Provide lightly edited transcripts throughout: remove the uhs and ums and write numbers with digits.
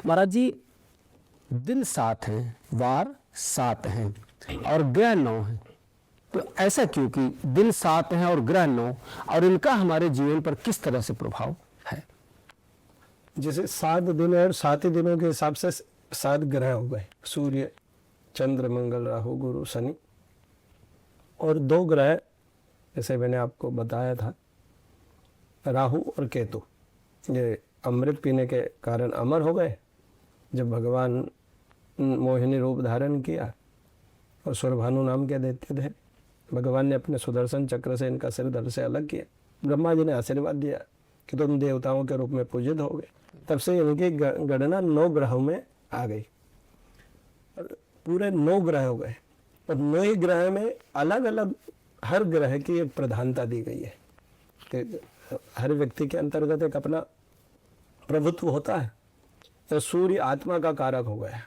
महाराज जी दिन 7 हैं, वार 7 हैं और ग्रह 9 हैं, तो ऐसा क्यों कि दिन 7 हैं और ग्रह 9, और इनका हमारे जीवन पर किस तरह से प्रभाव है? जैसे 7 दिन है और 7 ही दिनों के हिसाब से 7 ग्रह हो गए, सूर्य, चंद्र, मंगल, राहु, गुरु, शनि, और 2 ग्रह जैसे मैंने आपको बताया था, राहु और केतु, ये अमृत पीने के कारण अमर हो गए। जब भगवान मोहिनी रूप धारण किया और सुरभानु नाम के देते थे, भगवान ने अपने सुदर्शन चक्र से इनका सिर धड़ से अलग किया। ब्रह्मा जी ने आशीर्वाद दिया कि तुम देवताओं के रूप में पूजित हो गए। तब से इनकी गणना 9 ग्रहों में आ गई, पूरे 9 ग्रह हो गए, और 9 ही ग्रह में अलग अलग हर ग्रह की एक प्रधानता दी गई है कि हर व्यक्ति के अंतर्गत एक अपना प्रभुत्व होता है। तो सूर्य आत्मा का कारक हो गया,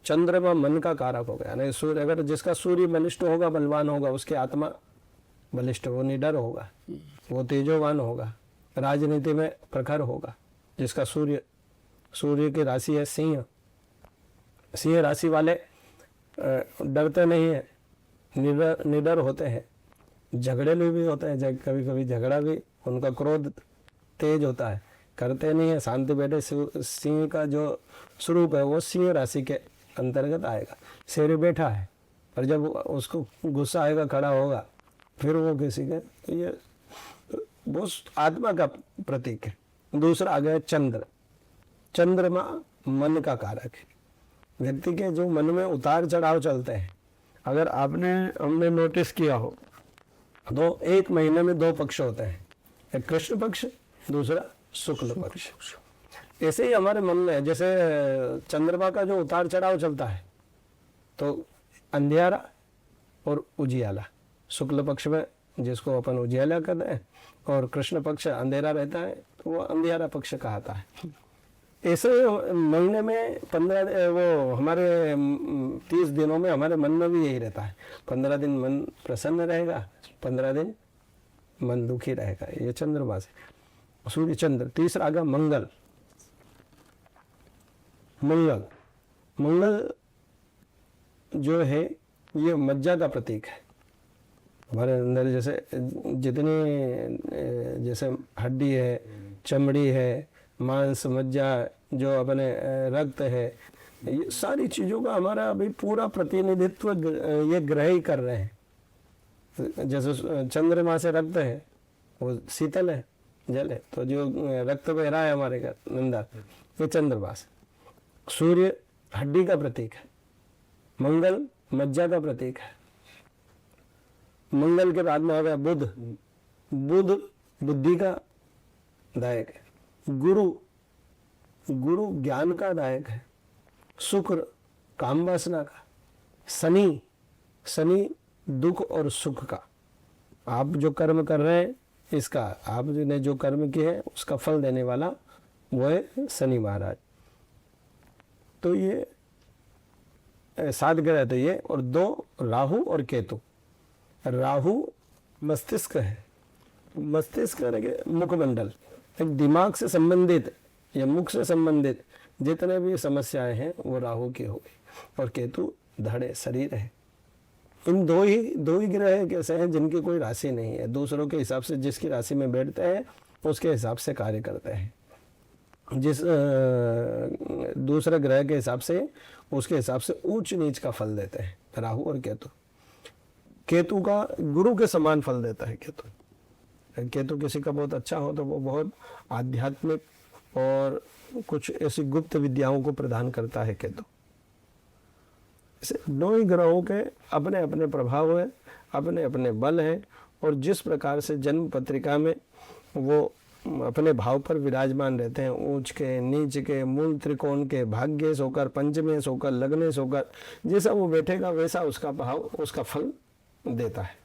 चंद्रमा मन का कारक हो गया। नहीं, सूर्य अगर जिसका सूर्य बलिष्ठ होगा, बलवान होगा, उसकी आत्मा बलिष्ठ, वो निडर होगा, वो तेजोवान होगा, राजनीति में प्रखर होगा। जिसका सूर्य की राशि है सिंह, सिंह राशि वाले डरते नहीं है, निडर होते हैं, झगड़ेलू भी होते हैं, कभी कभी झगड़ा भी, उनका क्रोध तेज होता है, करते नहीं है, शांति बैठे। सिंह का जो स्वरूप है वो सिंह राशि के अंतर्गत आएगा। शेर बैठा है, पर जब उसको गुस्सा आएगा, खड़ा होगा, फिर वो किसी के, ये वो आत्मा का प्रतीक है। दूसरा आ गया चंद्र, चंद्रमा मन का कारक है। व्यक्ति के जो मन में उतार चढ़ाव चलते हैं, अगर हमने नोटिस किया हो तो 1 महीने में 2 पक्ष होते हैं, एक कृष्ण पक्ष, दूसरा शुक्ल पक्ष। ऐसे ही हमारे मन में जैसे चंद्रमा का जो उतार चढ़ाव चलता है, तो अंधियारा और उजियाला, शुक्ल पक्ष में जिसको अपन उजियाला कहते हैं, और कृष्ण पक्ष अंधेरा रहता है तो वो अंधियारा पक्ष कहता है। ऐसे महीने में 15 वो हमारे 30 दिनों में हमारे मन में भी यही रहता है। 15 दिन मन प्रसन्न रहेगा, 15 दिन मन दुखी रहेगा। ये चंद्रमा से सूर्य चंद्र। तीसरा आ गया मंगल, मंगल, मंगल जो है ये मज्जा का प्रतीक है। हमारे अंदर जैसे जितनी जैसे हड्डी है, चमड़ी है, मांस, मज्जा, जो अपने रक्त है, ये सारी चीज़ों का हमारा अभी पूरा प्रतिनिधित्व ये ग्रह ही कर रहे हैं। जैसे चंद्रमा से रक्त है, वो शीतल है, जल है, तो जो रक्त बह रहा है हमारे अंदर, ये चंद्रमा से। सूर्य हड्डी का प्रतीक है, मंगल मज्जा का प्रतीक है। मंगल के बाद में आ गया बुध, बुध बुद्धि का दायक है। गुरु, गुरु ज्ञान का दायक है। शुक्र काम वासना का। शनि, शनि दुख और सुख का। आप जो कर्म कर रहे हैं, इसका आपने जो कर्म किए हैं उसका फल देने वाला वो है शनि महाराज। तो ये 7 ग्रह थे ये, और 2 राहु और केतु। राहु मस्तिष्क है, मस्तिष्क मुखमंडल, एक दिमाग से संबंधित या मुख से संबंधित जितने भी समस्याएं हैं वो राहु की हो गई, और केतु धड़े शरीर है। इन दो ही ग्रह कैसे हैं जिनकी कोई राशि नहीं है, दूसरों के हिसाब से जिसकी राशि में बैठते हैं उसके हिसाब से कार्य करते हैं। जिस दूसरे ग्रह के हिसाब से उसके हिसाब से ऊंच नीच का फल देते हैं राहु और केतु। केतु का गुरु के समान फल देता है केतु। केतु किसी का बहुत अच्छा हो तो वो बहुत आध्यात्मिक और कुछ ऐसी गुप्त विद्याओं को प्रदान करता है केतु। इसे 9 ही ग्रहों के अपने अपने प्रभाव है, अपने अपने बल हैं, और जिस प्रकार से जन्म पत्रिका में वो अपने भाव पर विराजमान रहते हैं, ऊंच के, नीच के, मूल त्रिकोण के, भाग्य से होकर, पंचमे से होकर, लग्न से होकर, जैसा वो बैठेगा वैसा उसका भाव, उसका फल देता है।